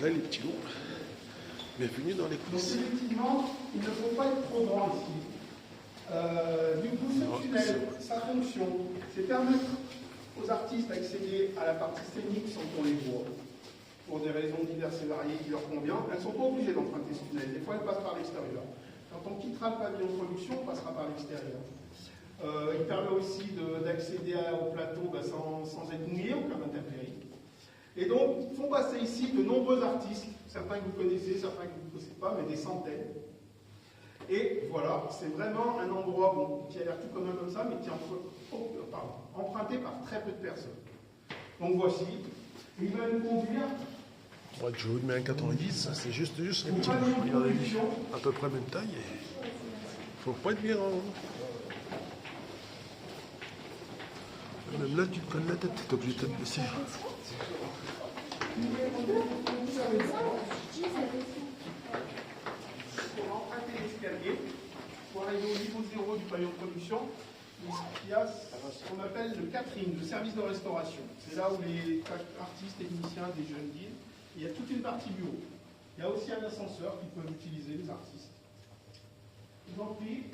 là, les petits loups, bienvenue dans les coulisses. Donc effectivement, il ne faut pas être trop grand ici. Du coup, ce tunnel, sa fonction, c'est permettre aux artistes d'accéder à la partie scénique sans qu'on les voit, pour des raisons diverses et variées qui leur conviennent. Elles ne sont pas obligées d'emprunter ce tunnel, des fois elles passent par l'extérieur. Quand on quittera le pavillon de production, on passera par l'extérieur. Il permet aussi d'accéder au plateau sans être mouillé, aucun intempérie. Et donc, font passer ici de nombreux artistes, certains que vous connaissez, certains que vous ne connaissez pas, mais des centaines. Et voilà, c'est vraiment un endroit qui a l'air tout commun comme ça, mais qui est emprunté par très peu de personnes. Donc voici, il va nous conduire. Ouais, je vous mets un 90, c'est juste les petits loups. Regardez, à peu près même taille. Faut pas être bien grand. Même là, tu te connais la tête, t'es obligé de te baisser. Pour emprunter l'escalier, pour arriver au niveau 0 du pavillon de production, il y a ce qu'on appelle le catering, le service de restauration. C'est là où les artistes, techniciens, des jeunes guides, il y a toute une partie bureau. Il y a aussi un ascenseur qu'ils peuvent utiliser, les artistes. Je vous en prie.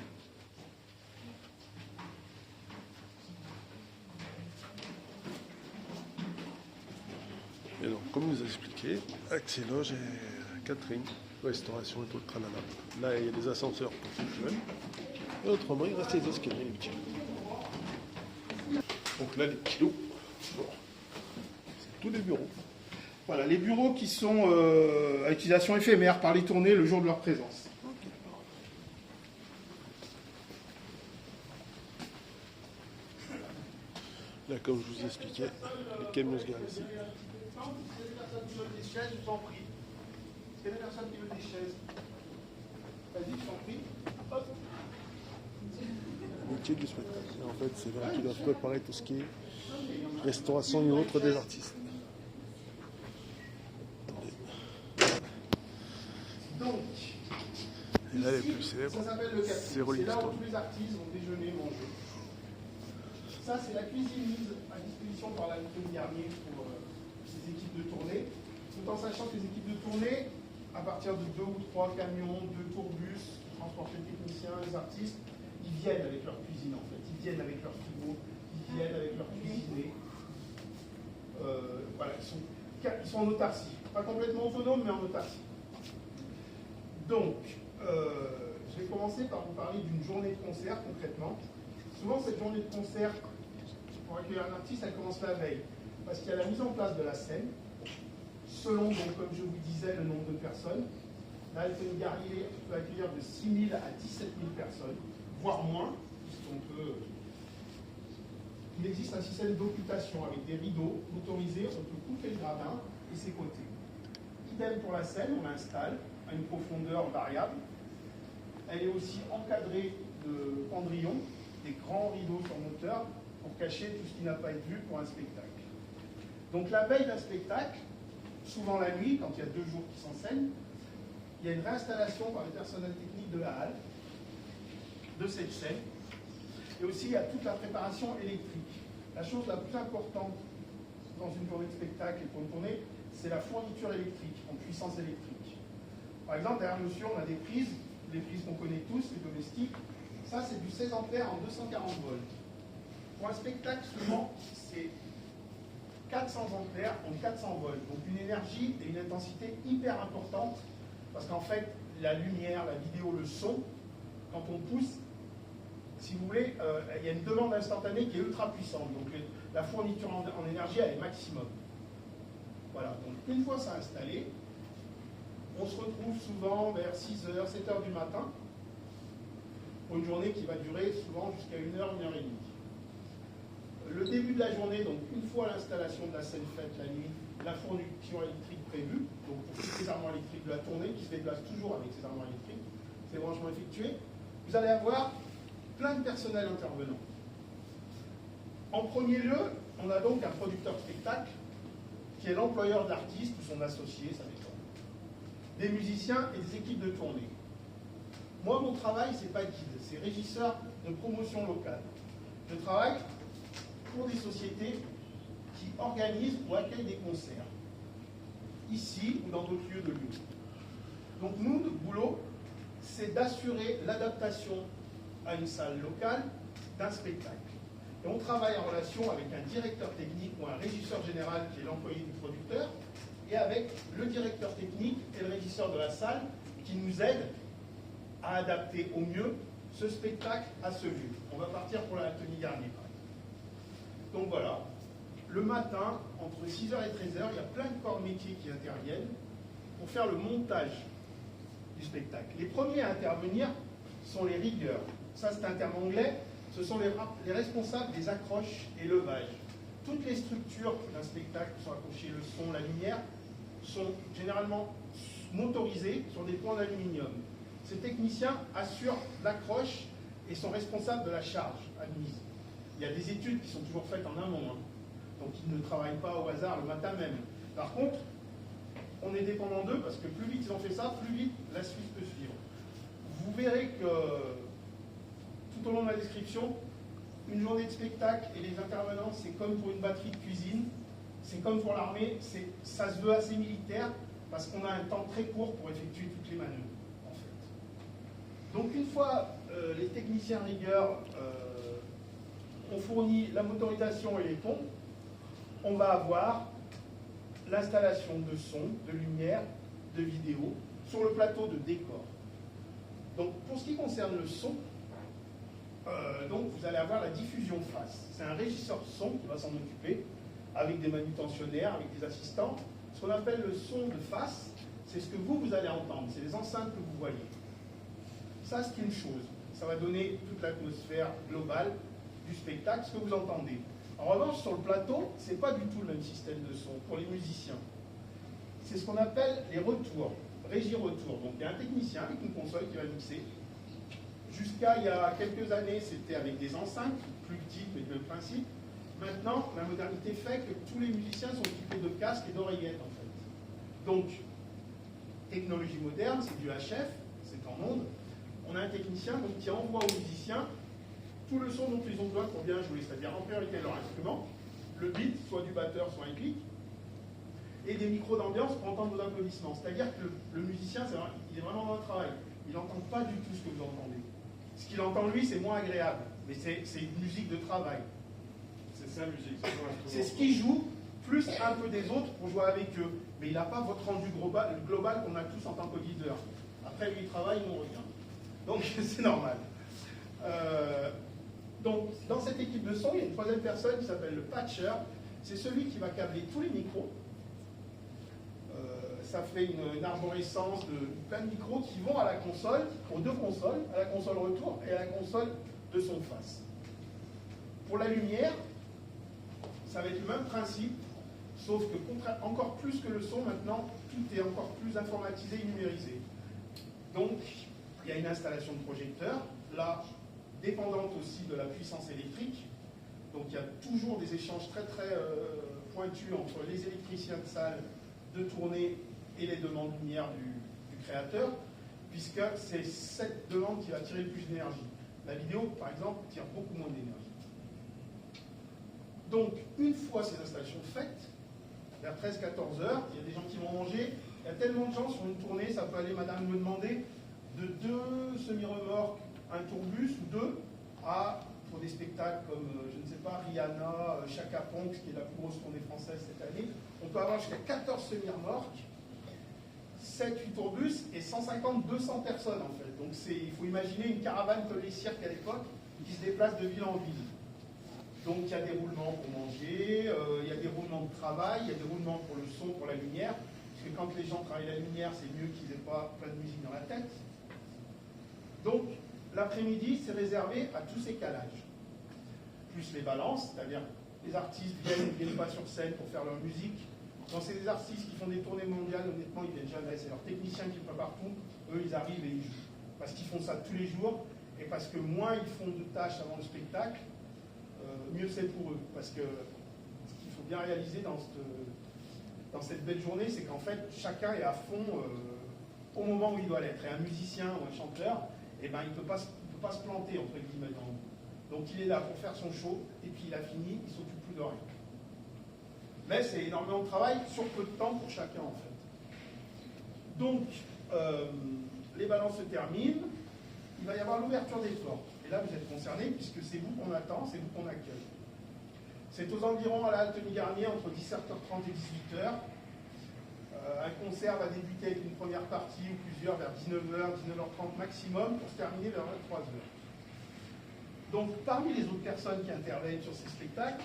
Et donc, comme nous a expliqué, accès loge et catering, restauration et tout le tralala. Là, il y a des ascenseurs pour tout le jeunes. Et autrement, il reste les escaliers, les petits loups. Donc là, les petits loups, bon, c'est tous les bureaux. Voilà, les bureaux qui sont à utilisation éphémère par les tournées le jour de leur présence. Là, comme je vous ai expliqué, les camions se garent ici. S'il y a des personnes qui veulent des chaises, je vous en prie. S'il y a des personnes qui veulent des chaises, vas-y, je t'en prie. Hop. Métier du spectacle. Et en fait, c'est là qu'ils doivent préparer tout ce qui est restauration et autres des artistes. Donc, et là, les plus célèbres, ça s'appelle le catering. c'est Rolling C'est là où Stone. tous les artistes vont déjeuner, manger. Ça, c'est la cuisine mise à disposition par l'Anthony Garnier pour les équipes de tournée, tout en sachant que les équipes de tournée, à partir de 2 ou 3 camions, 2 tourbus, qui transportent les techniciens, les artistes, ils viennent avec leur cuisine en fait, ils viennent avec leur frigo, ils viennent avec leur cuisinier. Voilà, ils sont en autarcie, pas complètement autonomes, mais en autarcie. Donc, je vais commencer par vous parler d'une journée de concert concrètement. Souvent, cette journée de concert, pour accueillir un artiste, elle commence la veille. Parce qu'il y a la mise en place de la scène, selon, donc, comme je vous disais, le nombre de personnes. Là, Anthony Garnier peut accueillir de 6 000 à 17 000 personnes, voire moins, puisqu'on peut. Il existe un système d'occultation avec des rideaux autorisés, on peut couper le gradin et ses côtés. Idem pour la scène, on l'installe à une profondeur variable. Elle est aussi encadrée de pendrillons, des grands rideaux sur moteur pour cacher tout ce qui n'a pas été vu pour un spectacle. Donc la veille d'un spectacle, souvent la nuit, quand il y a 2 jours qui s'enseignent, il y a une réinstallation par les personnels techniques de la halle, de cette scène, et aussi il y a toute la préparation électrique. La chose la plus importante dans une journée de spectacle et pour une tournée, c'est la fourniture électrique, en puissance électrique. Par exemple, derrière monsieur, on a des prises, les prises qu'on connaît tous, les domestiques. Ça, c'est du 16 ampères en 240 volts. Pour un spectacle, souvent, c'est 400 ampères en 400 volts. Donc une énergie et une intensité hyper importante, parce qu'en fait, la lumière, la vidéo, le son, quand on pousse, si vous voulez, il y a une demande instantanée qui est ultra puissante. Donc la fourniture en énergie, elle est maximum. Voilà, donc une fois ça installé, on se retrouve souvent vers 6h, 7h du matin, pour une journée qui va durer souvent jusqu'à 1h, 1h30. Le début de la journée, donc une fois l'installation de la scène faite la nuit, la fourniture électrique prévue, donc pour toutes les armoires électriques de la tournée, qui se déplacent toujours avec ces armoires électriques, ces branchements effectués, vous allez avoir plein de personnel intervenant. En premier lieu, on a donc un producteur de spectacle, qui est l'employeur de l'artiste ou son associé, ça dépend. Des musiciens et des équipes de tournée. Moi, mon travail, c'est pas guide, c'est régisseur de promotion locale. Je travaille pour des sociétés qui organisent ou accueillent des concerts. ici ou dans d'autres lieux de Lyon. Donc nous, notre boulot, c'est d'assurer l'adaptation à une salle locale d'un spectacle. Et on travaille en relation avec un directeur technique ou un régisseur général qui est l'employé du producteur, et avec le directeur technique et le régisseur de la salle qui nous aident à adapter au mieux ce spectacle à ce lieu. On va partir pour l'Anthony Garnier. Donc voilà, le matin, entre 6h et 13h, il y a plein de corps métiers qui interviennent pour faire le montage du spectacle. Les premiers à intervenir sont les riggeurs. Ça, c'est un terme anglais. Ce sont les responsables des accroches et levages. Toutes les structures d'un spectacle qui sont accrochées, le son, la lumière, sont généralement motorisées sur des points d'aluminium. Ces techniciens assurent l'accroche et sont responsables de la charge admise. Il y a des études qui sont toujours faites en amont, donc ils ne travaillent pas au hasard le matin même. Par contre, on est dépendant d'eux parce que plus vite ils ont fait ça, plus vite la suite peut suivre. Vous verrez que tout au long de la description, une journée de spectacle et les intervenants, c'est comme pour une batterie de cuisine, c'est comme pour l'armée, ça se veut assez militaire parce qu'on a un temps très court pour effectuer toutes les manœuvres, en fait. Donc une fois les techniciens rigueurs ont fourni la motorisation et les pompes, on va avoir l'installation de son, de lumière, de vidéo sur le plateau de décor. Donc pour ce qui concerne le son, donc vous allez avoir la diffusion face. C'est un régisseur son qui va s'en occuper, avec des manutentionnaires, avec des assistants. Ce qu'on appelle le son de face, c'est ce que vous allez entendre, c'est les enceintes que vous voyez. Ça, c'est une chose. Ça va donner toute l'atmosphère globale du spectacle, ce que vous entendez. En revanche, sur le plateau, ce n'est pas du tout le même système de son pour les musiciens. C'est ce qu'on appelle les retours, régie-retour. Donc il y a un technicien avec une console qui va mixer. Jusqu'à il y a quelques années, c'était avec des enceintes, plus petites, mais du même principe. Maintenant, la modernité fait que tous les musiciens sont équipés de casques et d'oreillettes, en fait. Donc, technologie moderne, c'est du HF, c'est en ondes. On a un technicien donc, qui envoie aux musiciens tout le son dont ils ont besoin pour bien jouer, c'est-à-dire en priorité leur instrument, le beat, soit du batteur, soit un clic, et des micros d'ambiance pour entendre vos applaudissements. C'est-à-dire que le musicien, il est vraiment dans le travail. Il n'entend pas du tout ce que vous entendez. Ce qu'il entend, lui, c'est moins agréable, mais c'est une musique de travail. C'est ça, la musique. C'est ce qu'il joue, plus un peu des autres pour jouer avec eux. Mais il n'a pas votre rendu global qu'on a tous en tant qu'auditeur. Après, lui, il travaille, nous, on revient. Donc, c'est normal. Donc, dans cette équipe de son, il y a une troisième personne qui s'appelle le patcher. C'est celui qui va câbler tous les micros. Ça fait une arborescence de plein de micros qui vont à la console, aux deux consoles, à la console retour et à la console de son face. Pour la lumière, ça va être le même principe, sauf que encore plus que le son, maintenant, tout est encore plus informatisé et numérisé. Donc, il y a une installation de projecteurs, là, dépendante aussi de la puissance électrique. Donc, il y a toujours des échanges très très pointus entre les électriciens de salle de tournée et les demandes lumière du créateur, puisque c'est cette demande qui va tirer le plus d'énergie. La vidéo, par exemple, tire beaucoup moins d'énergie. Donc, une fois ces installations faites, vers 13-14 heures, il y a des gens qui vont manger. Il y a tellement de gens sur une tournée, ça peut aller, madame me demander, de 2 semi-remorques, un tourbus ou 2, à, pour des spectacles comme, je ne sais pas, Rihanna, Chaka Ponk, qui est la plus grosse tournée française cette année, on peut avoir jusqu'à 14 semi-remorques, 7-8 tourbus et 150-200 personnes en fait. Donc il faut imaginer une caravane comme les cirques à l'époque qui se déplace de ville en ville. Donc il y a des roulements pour manger, il y a des roulements de travail, il y a des roulements pour le son, pour la lumière, parce que quand les gens travaillent la lumière, c'est mieux qu'ils n'aient pas plein de musique dans la tête. Donc l'après-midi, c'est réservé à tous ces calages. Plus les balances, c'est-à-dire les artistes viennent ou ne viennent pas sur scène pour faire leur musique. Quand c'est des artistes qui font des tournées mondiales, honnêtement, ils viennent jamais. C'est leurs techniciens qui préparent tout. Eux, ils arrivent et ils jouent. Parce qu'ils font ça tous les jours. Et parce que moins ils font de tâches avant le spectacle, mieux c'est pour eux. Parce que ce qu'il faut bien réaliser dans cette belle journée, c'est qu'en fait, chacun est à fond au moment où il doit l'être. Et un musicien ou un chanteur, eh ben, il ne peut pas se planter, entre guillemets. Donc il est là pour faire son show, et puis il a fini, il ne s'occupe plus de rien. Mais c'est énormément de travail sur peu de temps pour chacun en fait. Donc, les balances se terminent, il va y avoir l'ouverture des portes. Et là, vous êtes concernés, puisque c'est vous qu'on attend, c'est vous qu'on accueille. C'est aux environs à la halte Garnier, entre 17h30 et 18h. Un concert va débuter avec une première partie ou plusieurs vers 19h, 19h30 maximum, pour se terminer vers 23h. Donc, parmi les autres personnes qui interviennent sur ces spectacles,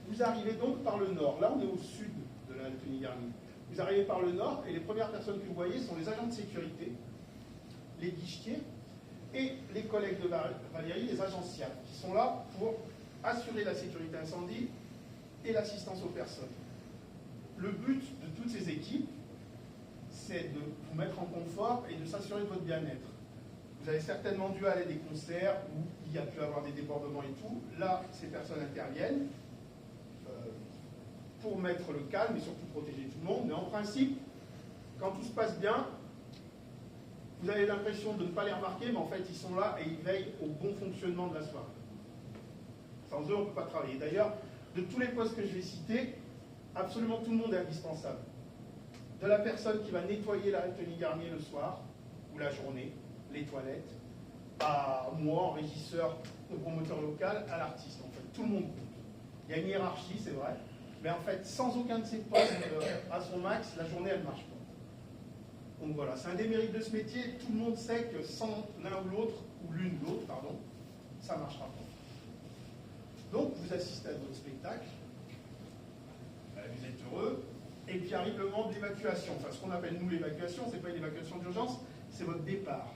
vous arrivez donc par le nord. Là, on est au sud de la halte Garnier. Vous arrivez par le nord, et les premières personnes que vous voyez sont les agents de sécurité, les guichetiers, et les collègues de Valérie, les agents SIAP, qui sont là pour assurer la sécurité incendie et l'assistance aux personnes. Le but de toutes ces équipes, c'est de vous mettre en confort et de s'assurer de votre bien-être. Vous avez certainement dû aller à des concerts où il y a pu avoir des débordements et tout. Là, ces personnes interviennent pour mettre le calme et surtout protéger tout le monde. Mais en principe, quand tout se passe bien, vous avez l'impression de ne pas les remarquer, mais en fait, ils sont là et ils veillent au bon fonctionnement de la soirée. Sans eux, on ne peut pas travailler. D'ailleurs, de tous les postes que je vais citer, absolument tout le monde est indispensable. De la personne qui va nettoyer la halte Garnier le soir ou la journée, les toilettes, à moi, en régisseur, au promoteur local, à l'artiste. En fait, tout le monde compte. Il y a une hiérarchie, c'est vrai, mais en fait, sans aucun de ces postes à son max, la journée, elle ne marche pas. Donc voilà, c'est un des mérites de ce métier. Tout le monde sait que sans l'un ou l'autre, ou l'une ou l'autre, pardon, ça ne marchera pas. Donc, vous assistez à votre spectacle, vous êtes heureux, et puis arrive le moment de l'évacuation. Enfin, ce qu'on appelle, nous, l'évacuation, ce n'est pas une évacuation d'urgence, c'est votre départ.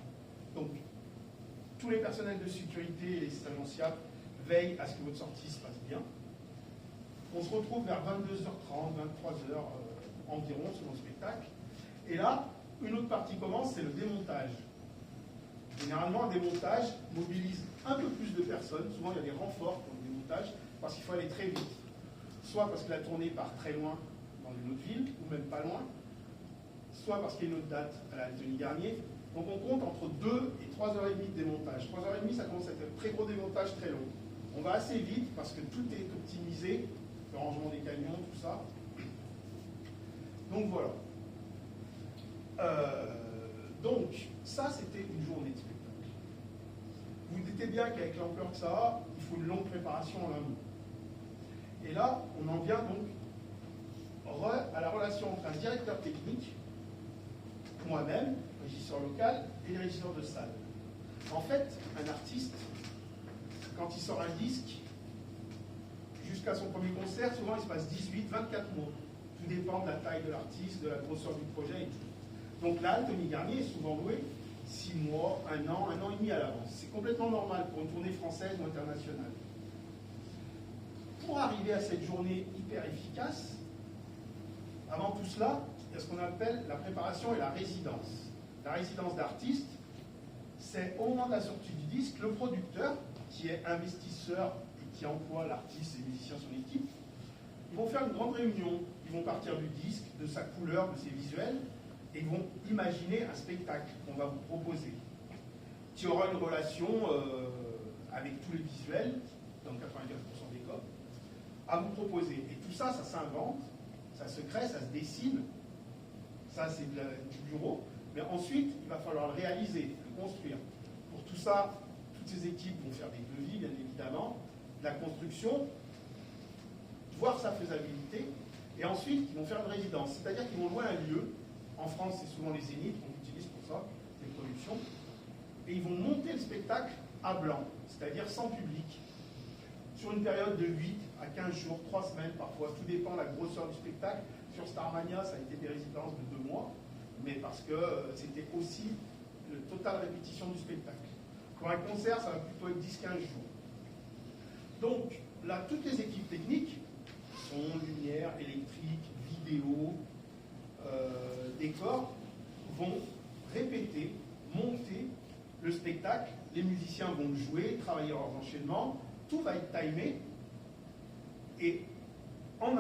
Donc, tous les personnels de sécurité et les agents SIAP veillent à ce que votre sortie se passe bien. On se retrouve vers 22h30, 23h environ, selon le spectacle. Et là, une autre partie commence, c'est le démontage. Généralement, un démontage mobilise un peu plus de personnes. Souvent, il y a des renforts pour le démontage, parce qu'il faut aller très vite. Soit parce que la tournée part très loin, dans une autre ville, ou même pas loin, soit parce qu'il y a une autre date à la halte Garnier. Donc on compte entre 2 et 3h30 de démontage. 3h30, ça commence à être un très gros démontage, très long. On va assez vite, parce que tout est optimisé, le rangement des camions, tout ça. Donc voilà. Donc, ça, c'était une journée de spectacle. Vous vous doutez bien qu'avec l'ampleur que ça a, il faut une longue préparation en amont. Et là, on en vient donc à la relation entre un directeur technique, moi-même, régisseur local, et les régisseurs de salle. En fait, un artiste, quand il sort un disque, jusqu'à son premier concert, souvent il se passe 18, 24 mois. Tout dépend de la taille de l'artiste, de la grosseur du projet et tout. Donc là, Tony Garnier est souvent loué 6 mois, 1 an et demi à l'avance. C'est complètement normal pour une tournée française ou internationale. Pour arriver à cette journée hyper efficace, avant tout cela, il y a ce qu'on appelle la préparation et la résidence. La résidence d'artiste, c'est au moment de la sortie du disque, le producteur, qui est investisseur et qui emploie l'artiste et les musiciens sur l'équipe, ils vont faire une grande réunion. Ils vont partir du disque, de sa couleur, de ses visuels, et ils vont imaginer un spectacle qu'on va vous proposer, qui aura une relation avec tous les visuels, dans 95% des cas, à vous proposer. Et tout ça, ça s'invente, ça se crée, ça se dessine. Ça, c'est du bureau. Mais ensuite, il va falloir le réaliser, le construire. Pour tout ça, toutes ces équipes vont faire des devis, bien évidemment, de la construction, voir sa faisabilité, et ensuite, ils vont faire une résidence. C'est-à-dire qu'ils vont louer un lieu. En France, c'est souvent les Zéniths qu'on utilise pour ça, les productions. Et ils vont monter le spectacle à blanc, c'est-à-dire sans public, sur une période de 8 à 15 jours, 3 semaines parfois. Tout dépend de la grosseur du spectacle. Sur Starmania, ça a été des résidences de 2 mois, mais parce que c'était aussi le total répétition du spectacle. Pour un concert, ça va plutôt être 10-15 jours. Donc, là, toutes les équipes techniques, son, lumière, électrique, vidéo, décor, vont répéter, monter le spectacle. Les musiciens vont jouer, travailler leurs enchaînements, tout va être timé. Et en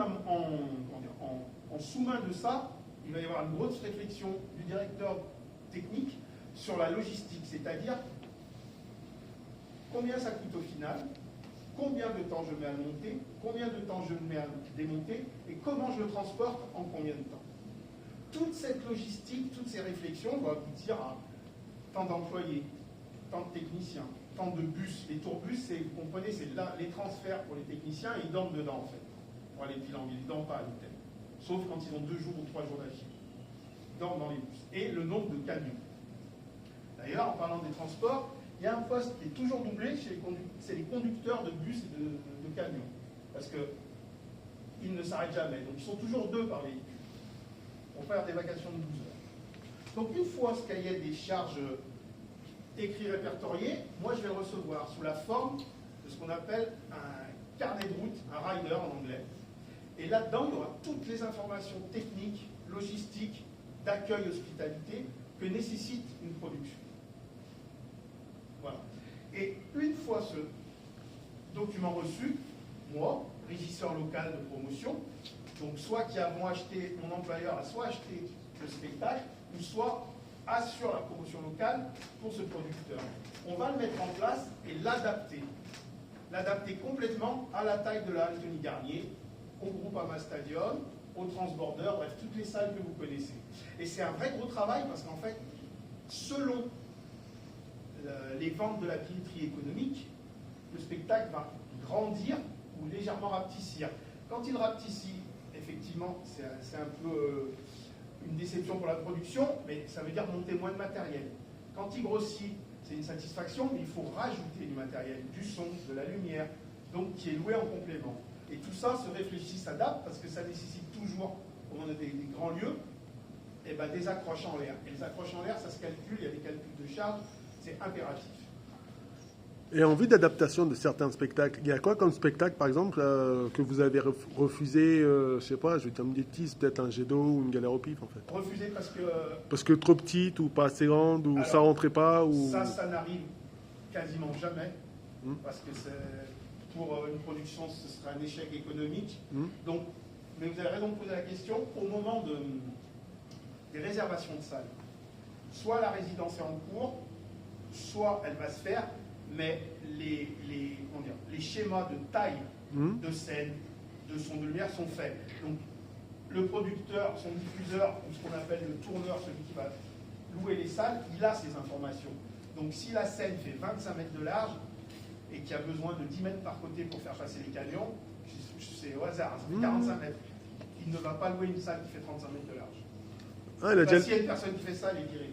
sous-main de ça, il va y avoir une grosse réflexion du directeur technique sur la logistique, c'est-à-dire combien ça coûte au final, combien de temps je mets à le monter, combien de temps je mets à le démonter, et comment je le transporte en combien de temps. toute cette logistique, toutes ces réflexions vont aboutir à tant d'employés, tant de techniciens, tant de bus. Les tourbus, vous comprenez, c'est les transferts pour les techniciens, et ils dorment dedans en fait, pour aller de ville en ville. Ils ne dorment pas à l'hôtel, sauf quand ils ont 2 jours ou 3 jours d'affilée. Ils dorment dans les bus. Et le nombre de camions. D'ailleurs, en parlant des transports, il y a un poste qui est toujours doublé, c'est les conducteurs de bus et de camions. Parce qu'ils ne s'arrêtent jamais. Donc ils sont toujours 2 par véhicule. On peut faire des vacations de 12 heures. Donc une fois ce cahier des charges écrit répertorié, moi je vais le recevoir sous la forme de ce qu'on appelle un carnet de route, un rider en anglais. Et là-dedans, il y aura toutes les informations techniques, logistiques, d'accueil, hospitalité que nécessite une production. Voilà. Et une fois ce document reçu, moi, régisseur local de promotion, donc soit qui a acheté, mon employeur a soit acheté le spectacle, ou soit assure la promotion locale pour ce producteur. On va le mettre en place et l'adapter. L'adapter complètement à la taille de la Anthony Garnier, au Groupama Stadium, au Transborder, bref, toutes les salles que vous connaissez. Et c'est un vrai gros travail parce qu'en fait, selon les ventes de la billetterie économique, le spectacle va grandir ou légèrement rapetissir. Quand il rapetissit, effectivement, c'est un peu une déception pour la production, mais ça veut dire monter moins de matériel. Quand il grossit, c'est une satisfaction, mais il faut rajouter du matériel, du son, de la lumière, donc qui est loué en complément. Et tout ça se réfléchit, s'adapte, parce que ça nécessite toujours, au moment des grands lieux, et ben, des accroches en l'air. Et les accroches en l'air, ça se calcule, il y a des calculs de charge, c'est impératif. Et en vue d'adaptation de certains spectacles, il y a quoi comme spectacle, par exemple, que vous avez refusé, je sais pas, je vais dire une bêtise, peut-être un jet d'eau ou une galère au pif, en fait? Refusé parce que... Parce que trop petite ou pas assez grande, ou alors, ça rentrait pas ou... Ça n'arrive quasiment jamais, parce que pour une production, ce serait un échec économique. Donc, mais vous avez raison de poser la question, au moment des réservations de salles, soit la résidence est en cours, soit elle va se faire, mais les schémas de taille de scène, de son de lumière sont faits. Donc le producteur, son diffuseur, ou ce qu'on appelle le tourneur, celui qui va louer les salles, il a ces informations. Donc si la scène fait 25 mètres de large et qu'il y a besoin de 10 mètres par côté pour faire passer les camions, c'est au hasard, ça fait 45 mètres. Il ne va pas louer une salle qui fait 35 mètres de large. S'il y a une personne qui fait ça, elle est virée.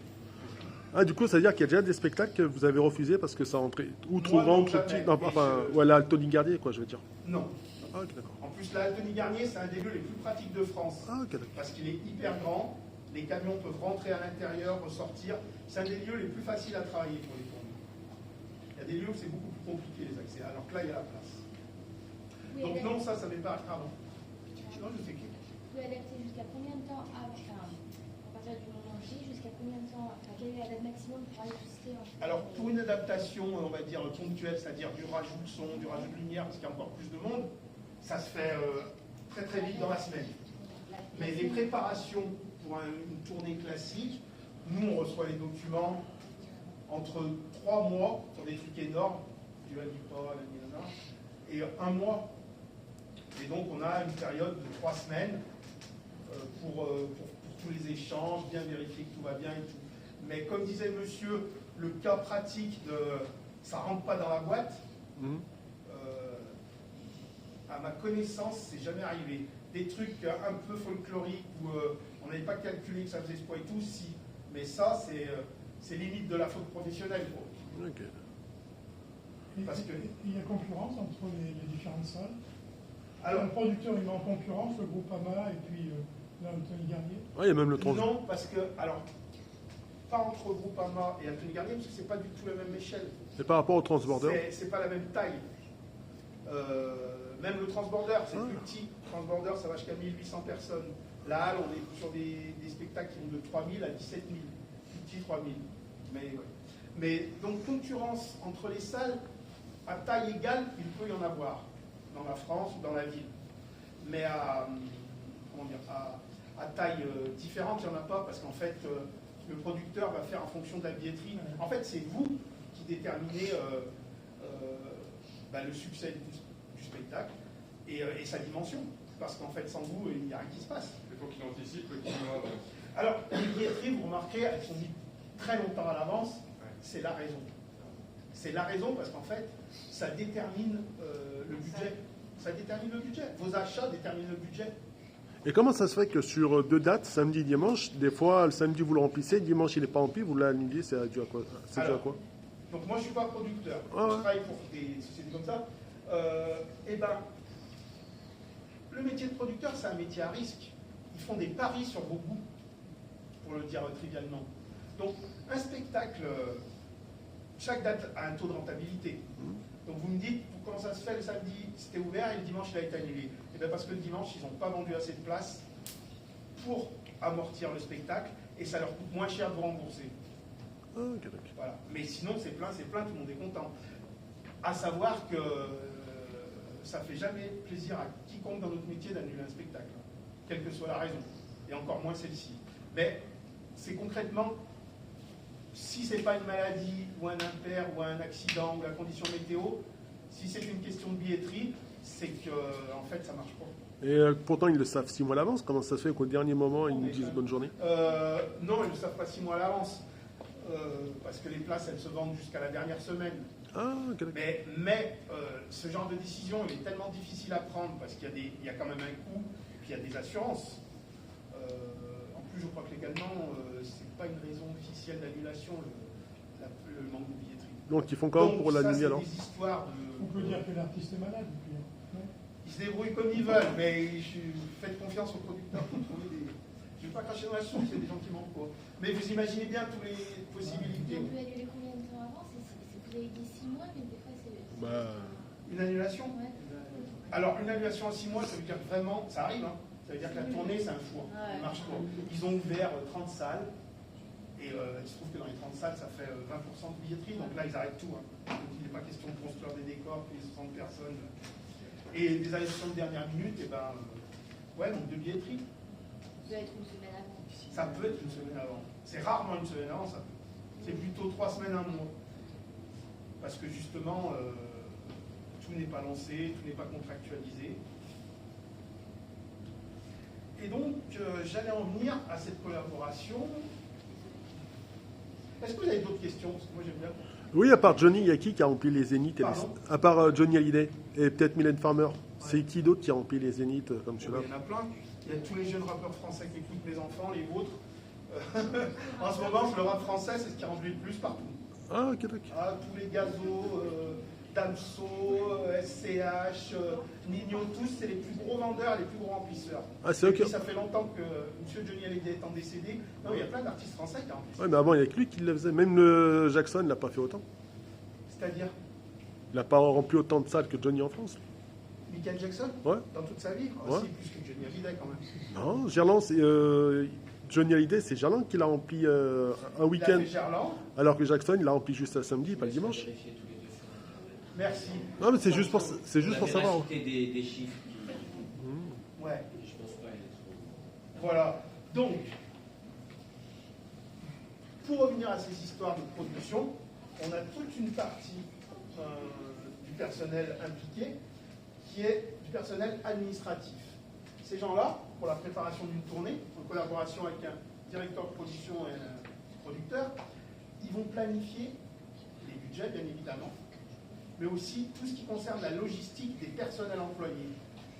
Ah, du coup, ça veut dire qu'il y a déjà des spectacles que vous avez refusés parce que ça rentrait ou trop grand, ou trop petit. Non, enfin, voilà, le Tony Garnier, quoi, je veux dire. Non. Ah, ok, d'accord. En plus, là, le Tony Garnier, c'est un des lieux les plus pratiques de France. Ah, ok, d'accord. Parce qu'il est hyper grand, les camions peuvent rentrer à l'intérieur, ressortir. C'est un des lieux les plus faciles à travailler pour les tournées. Il y a des lieux où c'est beaucoup plus compliqué les accès, alors que là, il y a la place. Oui, donc non, ça n'est pas... Pardon. Non, je sais qui. Vous pouvez adapter jusqu'à combien de temps à partir du moment J, jusqu'à combien de temps, quelle est la date maximum pour ajuster Alors, pour une adaptation, on va dire, ponctuelle, c'est-à-dire du rajout de son, du rajout de lumière, parce qu'il y a encore plus de monde, ça se fait très très vite dans la semaine. Mais les préparations pour une tournée classique, nous, on reçoit les documents entre 3 mois, sur des trucs énormes, du Halipa, et 1 mois. Et donc, on a une période de 3 semaines pour tous les échanges, bien vérifier que tout va bien et tout. Mais comme disait monsieur, le cas pratique de ça rentre pas dans la boîte, à ma connaissance, c'est jamais arrivé. Des trucs un peu folkloriques où on n'avait pas calculé que ça faisait ce poids et tout, si. Mais ça, c'est limite de la faute professionnelle. Okay. Parce que il y a concurrence entre les différentes salles. Alors, le producteur, il met en concurrence le Groupama et puis Anthony Garnier. Ah, il y a même le Trans. Non, parce que, alors, pas entre Groupama et Anthony Garnier, parce que c'est pas du tout la même échelle. C'est par rapport au Transborder. C'est pas la même taille. Même le Transborder, c'est plus petit. Le Transborder, ça va jusqu'à 1800 personnes. La Halle, on est sur des spectacles qui vont de 3000 à 17 000. Plus petit, 3000. Mais donc, concurrence entre les salles, à taille égale, il peut y en avoir. Dans la France ou dans la ville. Mais à taille différente, il n'y en a pas, parce qu'en fait, le producteur va faire en fonction de la billetterie. En fait, c'est vous qui déterminez le succès du spectacle et sa dimension. Parce qu'en fait, sans vous, il n'y a rien qui se passe. Il faut qu'il anticipe le climat. Alors, les billetteries, vous remarquez, elles sont dites très longtemps à l'avance. C'est la raison. C'est la raison parce qu'en fait, ça détermine le budget. Ça détermine le budget. Vos achats déterminent le budget. Et comment ça se fait que sur 2 dates, samedi et dimanche, des fois le samedi vous le remplissez, le dimanche il n'est pas rempli, vous l'annulez, c'est dû à quoi? C'est dû à quoi? Donc moi je ne suis pas producteur, Ah ouais. je travaille pour des sociétés comme ça. Et ben, le métier de producteur c'est un métier à risque. Ils font des paris sur vos goûts, pour le dire trivialement. Donc un spectacle, chaque date a un taux de rentabilité. Donc vous me dites, comment ça se fait, le samedi c'était ouvert et le dimanche il a été annulé? Et bien parce que le dimanche ils n'ont pas vendu assez de places pour amortir le spectacle et ça leur coûte moins cher de vous rembourser. Ah, ok, d'accord. Voilà. Mais sinon c'est plein, tout le monde est content. À savoir que ça ne fait jamais plaisir à quiconque dans notre métier d'annuler un spectacle, quelle que soit la raison, et encore moins celle-ci. Mais c'est concrètement, si ce n'est pas une maladie, ou un impair, ou un accident, ou la condition météo, si c'est une question de billetterie, c'est que en fait ça ne marche pas. Et pourtant ils le savent 6 mois à l'avance, comment ça se fait qu'au dernier moment ils nous disent bonne journée? Non, ils ne le savent pas 6 mois à l'avance, parce que les places elles se vendent jusqu'à la dernière semaine. Ah, ok, d'accord. Mais ce genre de décision il est tellement difficile à prendre parce qu'il y a quand même un coût, puis il y a des assurances. En plus, je crois que légalement, c'est pas une raison officielle d'annulation, le manque de billetterie. Donc ils font quand même pour l'annuler alors? Des histoires de. On peut dire que l'artiste est malade. Et puis, ouais. Ils se débrouillent comme ils veulent, mais faites confiance aux producteurs pour trouver des. Je ne vais pas cracher dans la soupe, il y a des gens qui manquent pas. Mais vous imaginez bien toutes les possibilités. On peut annuler combien de temps avant? Vous avez dit 6 mois, mais des fois c'est. Bah, Une annulation? Ouais. Alors, une annulation en 6 mois, ça veut dire vraiment, ça arrive, hein. Ça veut dire que la tournée, c'est un four. Ouais. Ça marche pas. Ils ont ouvert 30 salles, et il se trouve que dans les 30 salles, ça fait 20% de billetterie, donc là, ils arrêtent tout. Hein. Donc, il n'est pas question de construire des décors, puis 60 personnes. Et des annulations de dernière minute, et ben, ouais, donc de billetterie. Ça doit être une semaine avant. Ça peut être une semaine avant. C'est rarement une semaine avant, ça peut. C'est plutôt 3 semaines, 1 mois. Parce que justement, tout n'est pas lancé, tout n'est pas contractualisé. Et donc, j'allais en venir à cette collaboration. Est-ce que vous avez d'autres questions? Parce que moi, j'aime bien. oui, à part Johnny, il y a qui a rempli les Zéniths Pardon? à part Johnny Hallyday et peut-être Mylène Farmer. C'est qui d'autre qui a rempli les Zéniths comme celui-là? Il y en a plein. Il y a tous les jeunes rappeurs français qui écoutent mes enfants, les vôtres. En ce moment, le rap français, c'est ce qui remplit le plus partout. Ah, ok, d'accord. Ah, tous les Gazo, Damso, SCH, Nino, tous, c'est les plus gros vendeurs, les plus gros remplisseurs. Ah, c'est Et ok. puis, ça fait longtemps que M. Johnny Hallyday étant décédé. Non, il y a plein d'artistes français qui remplissent. Ouais, mais avant, il n'y a que lui qui le faisait. Même le Jackson, il n'a pas fait autant. C'est-à-dire Il n'a pas rempli autant de salles que Johnny en France. Michael Jackson, Ouais. dans toute sa vie. Ouais. C'est plus que Johnny Hallyday quand même. Non, Gerland, c'est Johnny Hallyday, c'est Gerland qui l'a rempli un Il a week-end. fait Gerland. Alors que Jackson, il l'a rempli juste un samedi, pas le dimanche. Vérifier tous les deux sur Merci. Non, mais c'est juste pour la savoir. véracité des chiffres. Ouais. Je pense pas être trop. Voilà. Donc, pour revenir à ces histoires de production, on a toute une partie du personnel impliqué qui est du personnel administratif. Ces gens-là, pour la préparation d'une tournée, en collaboration avec un directeur de production et un producteur, ils vont planifier les budgets, bien évidemment, mais aussi tout ce qui concerne la logistique des personnels employés.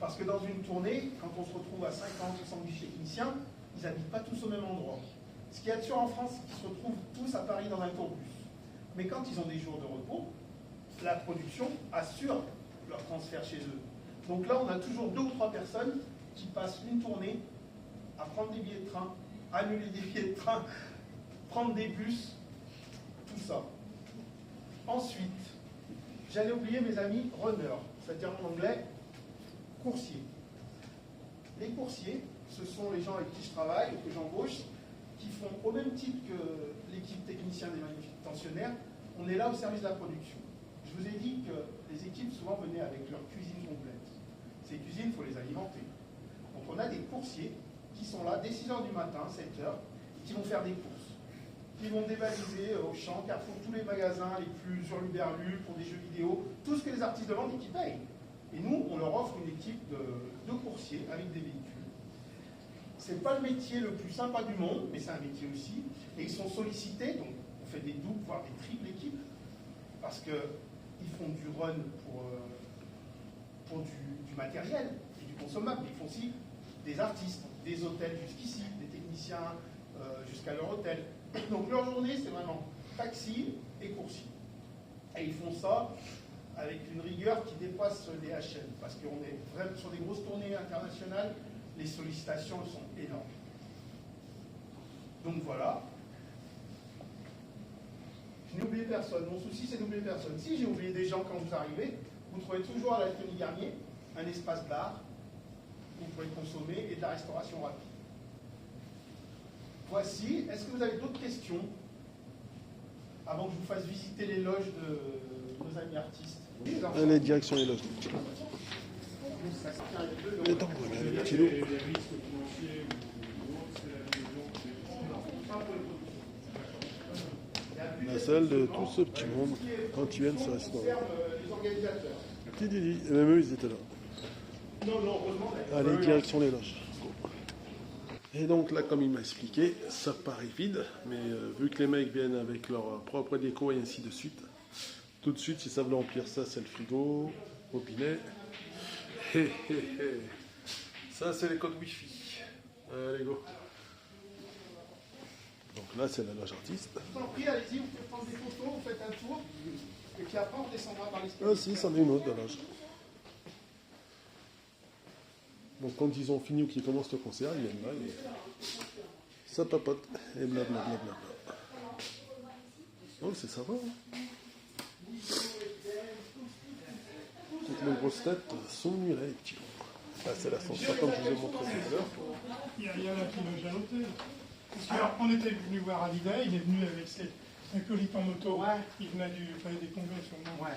Parce que dans une tournée, quand on se retrouve à 50, 70 techniciens, ils n'habitent pas tous au même endroit. Ce qu'il y a de sûr en France, c'est qu'ils se retrouvent tous à Paris dans un tourbus. Mais quand ils ont des jours de repos, la production assure leur transfert chez eux. Donc là, on a toujours 2 ou 3 personnes qui passent une tournée à prendre des billets de train, annuler des billets de train, prendre des bus, tout ça. Ensuite, j'allais oublier mes amis runners, c'est-à-dire en anglais, coursiers. Les coursiers, ce sont les gens avec qui je travaille, que j'embauche, qui font au même titre que l'équipe technicienne des manutentionnaires, on est là au service de la production. Je vous ai dit que les équipes souvent venaient avec leur cuisine complète. Ces cuisines, il faut les alimenter. Donc on a des coursiers qui sont là dès 6h du matin, 7h, qui vont faire des courses. Qui vont dévaliser au Auchan, Carrefour, tous les magasins les plus sur l'Uberlu, pour des jeux vidéo, tout ce que les artistes demandent et qui payent. Et nous, on leur offre une équipe de coursiers avec des véhicules. c'est pas le métier le plus sympa du monde, mais c'est un métier aussi. Et ils sont sollicités, donc on fait des doubles, voire des triples équipes, parce qu'ils font du run pour du matériel et du consommable. Ils font aussi des artistes, des hôtels jusqu'ici, des techniciens jusqu'à leur hôtel. Donc leur journée, c'est vraiment taxi et coursier. Et ils font ça avec une rigueur qui dépasse les HM, parce qu'on est vraiment sur des grosses tournées internationales, les sollicitations sont énormes. Donc voilà. Je n'ai oublié personne. Mon souci, c'est d'oublier personne. Si j'ai oublié des gens quand vous arrivez, vous trouvez toujours à la Tony Garnier un espace bar où vous pouvez consommer et de la restauration rapide. Voici. Est-ce que vous avez d'autres questions avant que je vous fasse visiter les loges de nos amis artistes? Allez, direction les loges. Et donc voilà, le petit lot. La salle de tout ce petit monde quand ils viennent se restaurer. Les organisateurs. Et même eux, ils étaient là. Non, heureusement. Allez, direction les loges. Et donc là, comme il m'a expliqué, ça paraît vide, mais vu que les mecs viennent avec leur propre déco et ainsi de suite, tout de suite, ils savent l'emplir. Ça, c'est le frigo, robinet. Hé, hé, hé. Ça, c'est les codes Wi-Fi. Allez, go. Donc là, c'est la loge artiste. Je vous en prie, allez-y, vous pouvez prendre des photos, vous faites un tour, et puis après, on descendra par l'escalier. Ah si, c'en est une autre, de loge. Donc quand ils ont fini ou qu'ils commencent le concert, ils viennent là et ça papote et blablabla. Oh, c'est sympa. Hein. Toutes les grosses têtes sont venues là, les petits. Là, c'est l'ascenseur comme je vous ai montré tout à l'heure. Il y a la qui loge à l'hôtel. Parce qu'on était venu voir Alida, il est venu avec un colis en moto. Ouais. Il venait du Palais des Congrès sûrement. Ouais.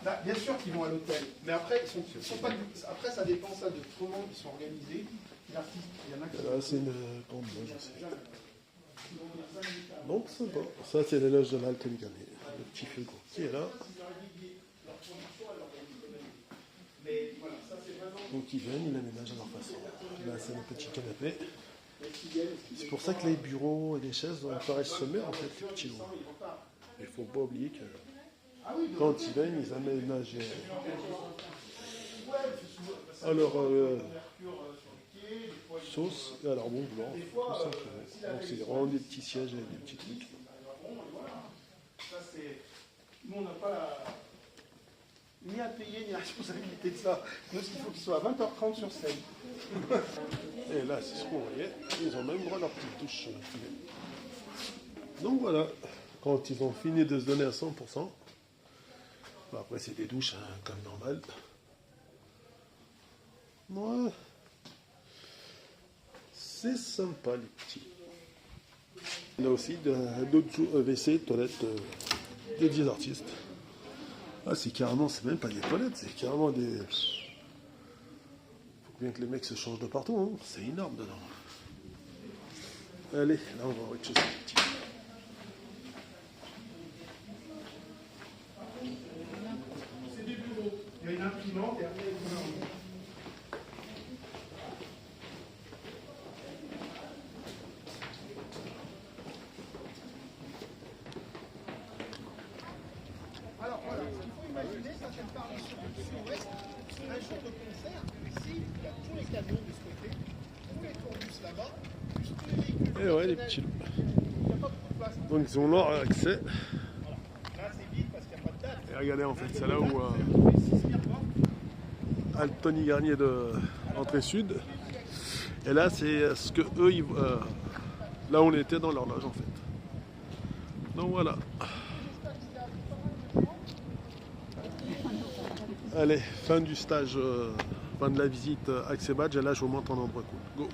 Là, bien sûr qu'ils vont à l'hôtel, mais après, ils sont pas. Après, ça dépend ça de comment ils sont organisés. L'artiste, il y en a qui. Là, c'est une grande loge aussi. Donc, sympa. Ça, c'est les loges de l'Alto Garnier. Le petit frigo qui est là. Donc, ils viennent, ils l'aménagent à leur façon. Là, c'est le petit canapé. C'est pour ça que les bureaux et les chaises paraissent sommaires, en fait, les petits lots. Il ne faut pas oublier que quand ils viennent, ils aménagent à leur sauce et à leur bon vouloir, tout simplement. Donc c'est vraiment des petits sièges et des petits trucs. Nous, on n'a pas ni à payer ni à responsabilité de ça. Nous, ce qu'il faut qu'ils soient à 20h30 sur scène. Et là, c'est ce qu'on voyait. Ils ont même droit à leur petite touche filée. Donc voilà, quand ils ont fini de se donner à 100%, bah après c'est des douches hein, comme normal. Ouais. C'est sympa les petits. Il y a aussi d'autres WC, toilettes des 10 artistes. Ah, c'est même pas des toilettes, c'est carrément des... Faut bien que les mecs se changent de partout, hein. C'est énorme dedans. Allez, là on va au rez-de-chaussée. C'est des bureaux. Il y a une imprimante et après, il y a une imprimante. Alors voilà, ce qu'il faut imaginer, ça c'est par le sud-ouest, un jour de concert, ici, il y a tous les camions de ce côté, tous les tourbus là-bas, plus tous les véhicules. Et ouais, les petits loups. Il n'y a pas beaucoup de place. Donc ils ont leur accès. Là c'est vide parce qu'il n'y a pas de date. Et regardez en fait, c'est là où Tony Garnier de l'entrée sud. Et là c'est ce que eux, là où on était dans leur loge en fait. Donc voilà. Allez, fin du stage, fin de la visite Accès Badge. Et là je vous montre un endroit cool. Go.